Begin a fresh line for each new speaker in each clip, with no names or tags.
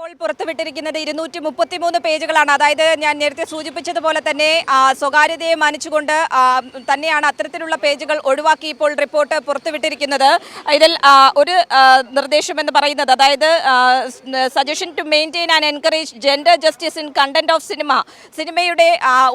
ഇപ്പോൾ പുറത്തുവിട്ടിരിക്കുന്നത് 233 പേജുകളാണ്. അതായത് ഞാൻ നേരത്തെ സൂചിപ്പിച്ചതുപോലെ തന്നെ സ്വകാര്യതയെ മാനിച്ചുകൊണ്ട് തന്നെയാണ് അത്തരത്തിലുള്ള പേജുകൾ ഒഴിവാക്കി ഇപ്പോൾ റിപ്പോർട്ട് പുറത്തുവിട്ടിരിക്കുന്നത്. ഇതിൽ ഒരു നിർദ്ദേശം എന്ന് പറയുന്നത്, അതായത് suggestion to maintain and encourage gender justice in content of cinema, സിനിമയുടെ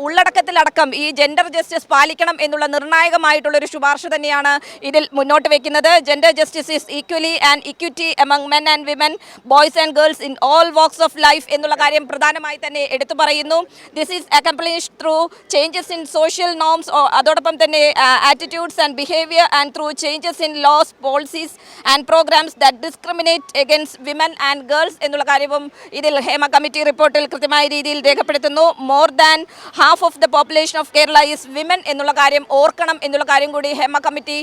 ഉള്ളടക്കത്തിലടക്കം ഈ ജെൻഡർ ജസ്റ്റിസ് പാലിക്കണം എന്നുള്ള നിർണായകമായിട്ടുള്ളൊരു ശുപാർശ തന്നെയാണ് ഇതിൽ മുന്നോട്ട് വയ്ക്കുന്നത്. Gender justice is equally and equity among men and women, boys and girls in all walks of life എന്നുള്ള കാര്യം പ്രധാനമായി തന്നെ എടുത്തു പറയുന്നു. This is accomplished through changes in social norms, അതോടൊപ്പം തന്നെ attitudes and behaviour and through changes in laws, policies and programmes that discriminate against women and girls എന്നുള്ള കാര്യവും ഇതിൽ ഹേമ കമ്മിറ്റി റിപ്പോർട്ടിൽ കൃത്യമായ രീതിയിൽ രേഖപ്പെടുത്തുന്നു. More than half of the population of Kerala is women എന്നുള്ള കാര്യം ഓർക്കണം എന്നുള്ള കാര്യം കൂടി ഹേമ കമ്മിറ്റി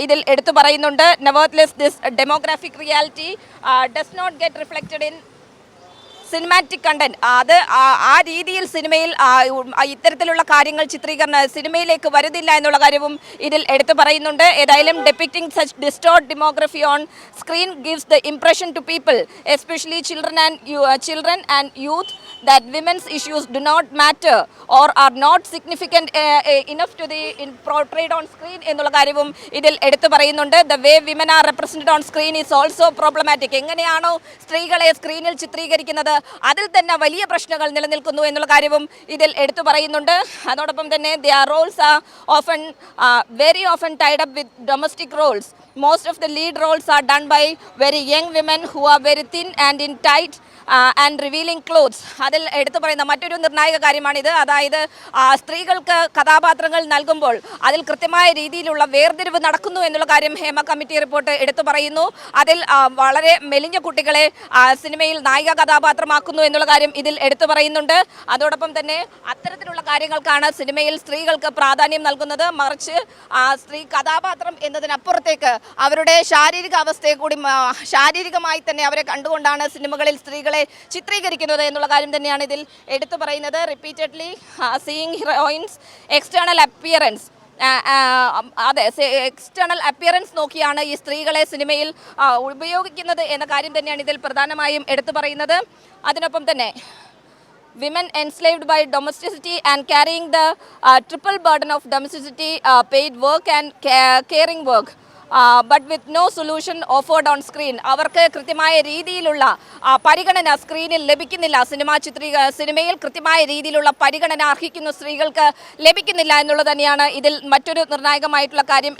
ഇതിൽ എടുത്തു പറയുന്നുണ്ട്. Nevertheless this demographic reality does not get reflected in cinematic content. അത് ആ രീതിയിൽ സിനിമയിൽ ഇത്തരത്തിലുള്ള കാര്യങ്ങൾ സിനിമയിലേക്ക് വരുന്നില്ല എന്നുള്ള കാര്യവും ഇതിൽ എടുത്തു പറയുന്നുണ്ട്. ഏതായാലും depicting such distort demography on screen gives the impression to people, especially children and youth, that women's issues do not matter or are not significant enough to be portrayed on screen എന്നുള്ള കാര്യവും ഇതിൽ എടുത്തു പറയുന്നുണ്ട്. The way women are represented on screen is also problematic. എങ്ങനെയാണോ സ്ത്രീകളെ സ്ക്രീനിൽ ചിത്രീകരിക്കുന്നത് അതിൽ തന്നെ വലിയ പ്രശ്നങ്ങൾ നിലനിൽക്കുന്നു എന്നുള്ള കാര്യവും ഇതിൽ എടുത്തു പറയുന്നുണ്ട്. അതോടൊപ്പം തന്നെ their roles are often very often tied up with domestic roles. Most of the lead roles are done by very young women who are very thin and in tight and revealing clothes. അതിൽ എടുത്തു പറയുന്ന മറ്റൊരു നിർണായക കാര്യമാണിത്. അതായത് സ്ത്രീകൾക്ക് കഥാപാത്രങ്ങൾ നൽകുമ്പോൾ അതിൽ കൃത്യമായ രീതിയിലുള്ള വേർതിരിവ് നടക്കുന്നു എന്നുള്ള കാര്യം ഹേമ കമ്മിറ്റി റിപ്പോർട്ട് എടുത്തു പറയുന്നു. അതിൽ വളരെ മെലിഞ്ഞ കുട്ടികളെ സിനിമയിൽ നായിക കഥാപാത്രമാക്കുന്നു എന്നുള്ള കാര്യം ഇതിൽ എടുത്തു പറയുന്നുണ്ട്. അതോടൊപ്പം തന്നെ അത്തരത്തിലുള്ള കാര്യങ്ങൾക്കാണ് സിനിമയിൽ സ്ത്രീകൾക്ക് പ്രാധാന്യം നൽകുന്നത്. മറിച്ച് സ്ത്രീ കഥാപാത്രം എന്നതിനപ്പുറത്തേക്ക് അവരുടെ ശാരീരിക അവസ്ഥയെ കൂടി ശാരീരികമായി തന്നെ അവരെ കണ്ടുകൊണ്ടാണ് സിനിമകളിൽ സ്ത്രീകൾ ചിത്രീകരിക്കുന്നത് എന്നുള്ള കാര്യം തന്നെയാണ് ഇതിൽ എടുത്തു പറയുന്നത്. Repeatedly seeing heroines external appearance, അതെ, എക്സ്റ്റേണൽ അപ്പിയറൻസ് നോക്കിയാണ് ഈ സ്ത്രീകളെ സിനിമയിൽ ഉപയോഗിക്കുന്നത് എന്ന കാര്യം തന്നെയാണ് ഇതിൽ പ്രധാനമായും എടുത്തു പറയുന്നത്. അതിനൊപ്പം തന്നെ women enslaved by domesticity and carrying the triple burden of domesticity, paid work and caring work, but with no solution offered on screen. അവർക്ക് കൃത്യമായ രീതിയിലുള്ള പരിഗണന സ്ക്രീനിൽ ലഭിക്കുന്നില്ല. സിനിമയിൽ കൃത്യമായ രീതിയിലുള്ള പരിഗണന അർഹിക്കുന്ന സ്ത്രീകൾക്ക് ലഭിക്കുന്നില്ല എന്നുള്ളത് തന്നെയാണ് ഇതിൽ മറ്റൊരു നിർണായകമായിട്ടുള്ള കാര്യം